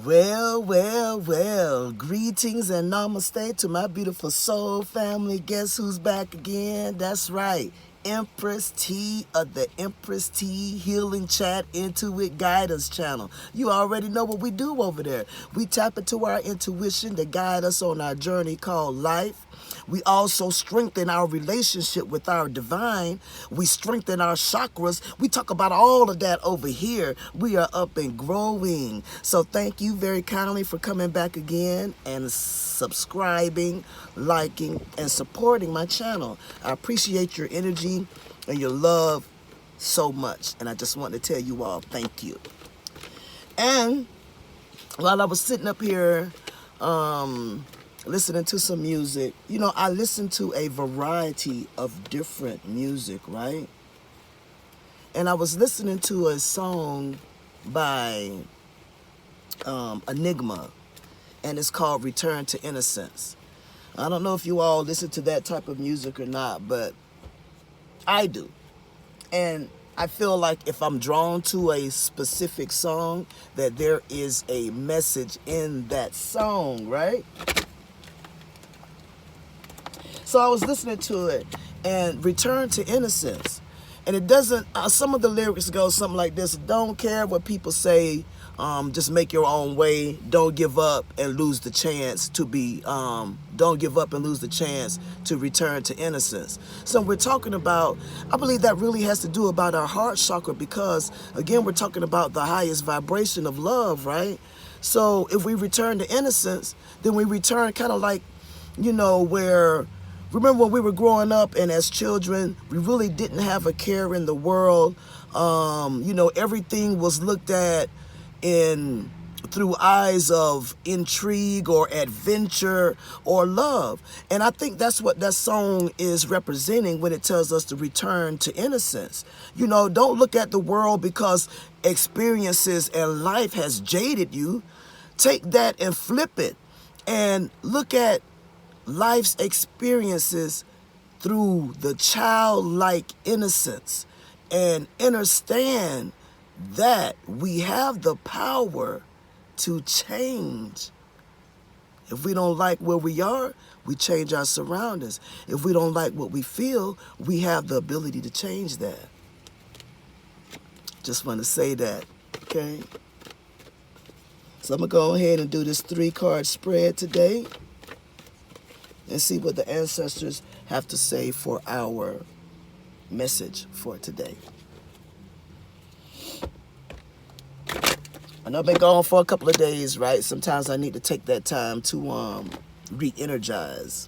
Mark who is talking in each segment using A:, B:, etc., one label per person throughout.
A: Well, well, well. Greetings and namaste to my beautiful soul family. Guess who's back again? That's right. Empress T of the Empress T Healing Chat Intuit Guidance channel. You already know what we do over there. We tap into our intuition to guide us on our journey called life. We also strengthen our relationship with our divine. We strengthen our chakras. We talk about all of that over here. We are up and growing. So thank you very kindly for coming back again and subscribing, liking, and supporting my channel. I appreciate your energy and your love so much. And I just want to tell you all thank you. And while I was sitting up here, listening to some music. You know, I listen to a variety of different music, right? And I was listening to a song by Enigma, and it's called Return to Innocence. I don't know if you all listen to that type of music or not, but I do. And I feel like if I'm drawn to a specific song, that there is a message in that song, right? So I was listening to it and Return to Innocence. And it doesn't, some of the lyrics go something like this: don't care what people say, just make your own way, don't give up and lose the chance to be, don't give up and lose the chance to return to innocence. So we're talking about, I believe that really has to do about our heart chakra, because again, we're talking about the highest vibration of love, right? So if we return to innocence, then we return kind of like, you know, where, remember when we were growing up and as children, we really didn't have a care in the world. You know, everything was looked at through eyes of intrigue or adventure or love. And I think that's what that song is representing when it tells us to return to innocence. You know, don't look at the world because experiences and life has jaded you. Take that and flip it and look at life's experiences through the childlike innocence and understand that we have the power to change. If we don't like where we are, we change our surroundings. If we don't like what we feel, we have the ability to change that. Just want to say that, okay? So I'm going to go ahead and do this 3-card spread today and see what the ancestors have to say for our message for today. I know I've been gone for a couple of days, right? Sometimes I need to take that time to re-energize.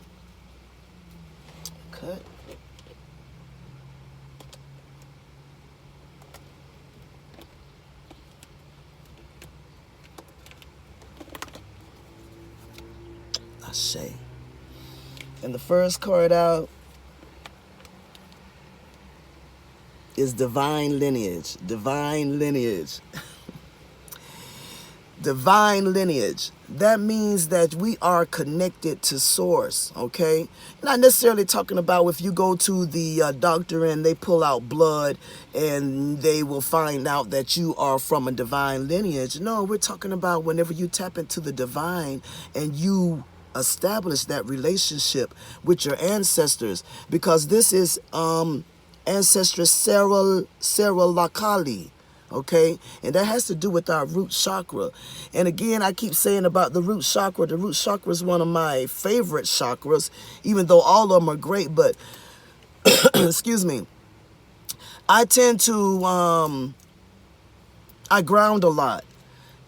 A: Okay. Ashe. And the first card out is Divine Lineage. Divine Lineage. Divine lineage. That means that we are connected to source, okay? Not necessarily talking about if you go to the doctor and they pull out blood and they will find out that you are from a divine lineage. No, we're talking about whenever you tap into the divine and you establish that relationship with your ancestors, because this is Ancestress Sarah Lakali. Okay, and that has to do with our root chakra. And again, I keep saying about the root chakra. The root chakra is one of my favorite chakras, even though all of them are great. But excuse me, I tend to I ground a lot,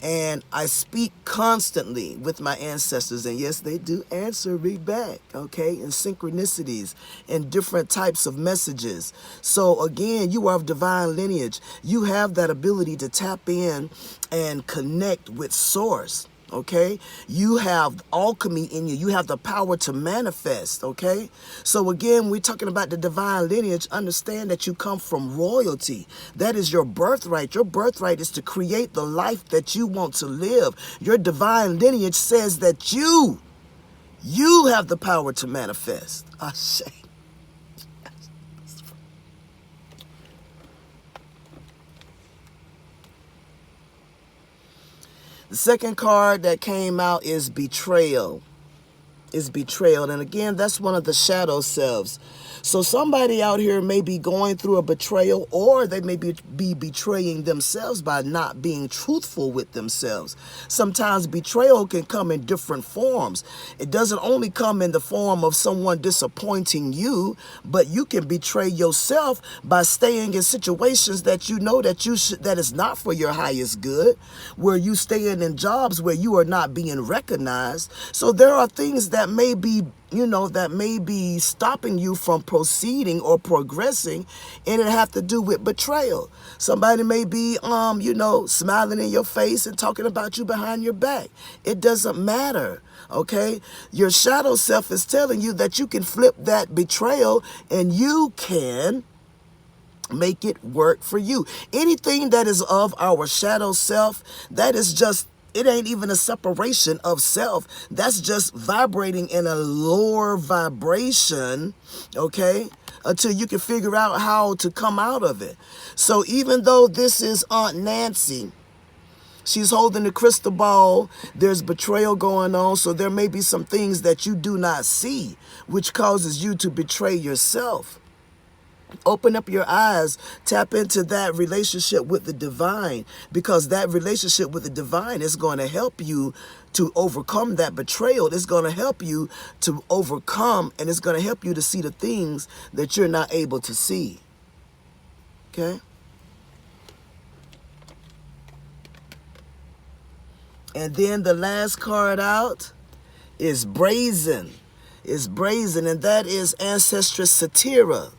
A: and I speak constantly with my ancestors, and yes, they do answer me back, okay, in synchronicities and different types of messages. So again, you are of divine lineage. You have that ability to tap in and connect with source. Okay, you have alchemy in you. You have the power to manifest. Okay, so again, we're talking about the divine lineage. Understand that you come from royalty. That is your birthright. Your birthright is to create the life that you want to live. Your divine lineage says that you have the power to manifest. I say. The second card that came out is betrayal. Is betrayal. And again, that's one of the shadow selves. So somebody out here may be going through a betrayal, or they may be betraying themselves by not being truthful with themselves. Sometimes betrayal can come in different forms. It doesn't only come in the form of someone disappointing you, but you can betray yourself by staying in situations that you know that that is not for your highest good, where you staying in jobs where you are not being recognized. So there are things that may be, that may be stopping you from proceeding or progressing, and it have to do with betrayal. Somebody may be, smiling in your face and talking about you behind your back. It doesn't matter, okay? Your shadow self is telling you that you can flip that betrayal and you can make it work for you. Anything that is of our shadow self, that is just, it ain't even a separation of self. That's just vibrating in a lower vibration, okay, until you can figure out how to come out of it. So even though this is Aunt Nancy, she's holding the crystal ball, there's betrayal going on, so there may be some things that you do not see, which causes you to betray yourself. Open up your eyes, tap into that relationship with the divine, because that relationship with the divine is going to help you to overcome that betrayal. It's going to help you to overcome, and it's going to help you to see the things that you're not able to see. Okay? And then the last card out is brazen. It's brazen, and that is Ancestress Satira.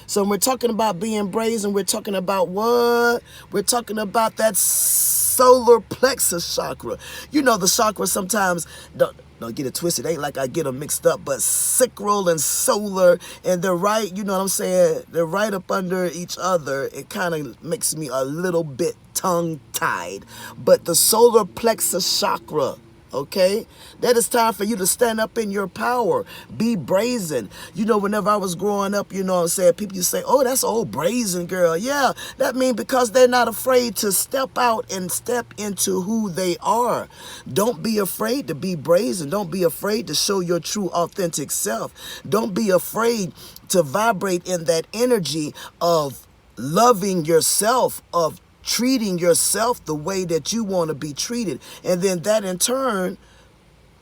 A: So when we're talking about being brazen, we're talking about what? We're talking about that solar plexus chakra. You know, the chakra sometimes, don't get it twisted, ain't like I get them mixed up, but sacral and solar, and they're right, you know what I'm saying? They're right up under each other. It kind of makes me a little bit tongue-tied. But the solar plexus chakra, okay? That is time for you to stand up in your power. Be brazen. You know, whenever I was growing up, you know what I'm saying, people used to say, oh, that's an old brazen girl. Yeah, that means because they're not afraid to step out and step into who they are. Don't be afraid to be brazen. Don't be afraid to show your true, authentic self. Don't be afraid to vibrate in that energy of loving yourself, of treating yourself the way that you want to be treated. And then that in turn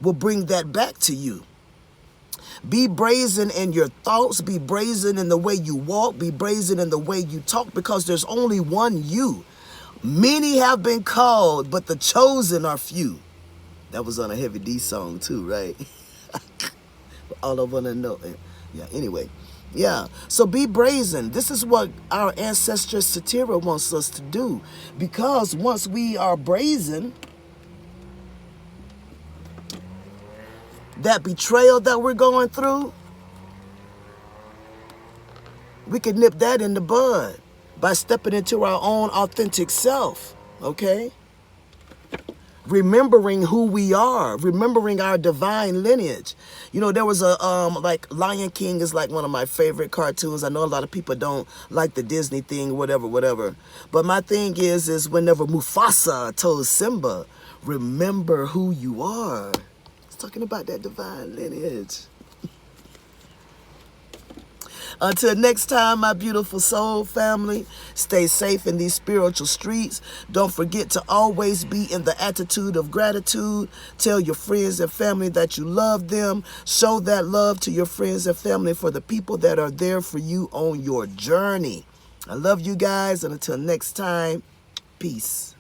A: will bring that back to you. Be brazen in your thoughts. Be brazen in the way you walk. Be brazen in the way you talk, because there's only one you. Many have been called, but the chosen are few. That was on a Heavy D song too, right? All I want to know. Yeah, anyway. Yeah, so be brazen. This is what our Ancestress Satira wants us to do. Because once we are brazen, that betrayal that we're going through, we can nip that in the bud by stepping into our own authentic self, okay? Remembering who we are, remembering our divine lineage. You know, there was a, like Lion King is like one of my favorite cartoons. I know a lot of people don't like the Disney thing, whatever. But my thing is whenever Mufasa told Simba, remember who you are. It's talking about that divine lineage. Until next time, my beautiful soul family, stay safe in these spiritual streets. Don't forget to always be in the attitude of gratitude. Tell your friends and family that you love them. Show that love to your friends and family for the people that are there for you on your journey. I love you guys, and until next time, peace.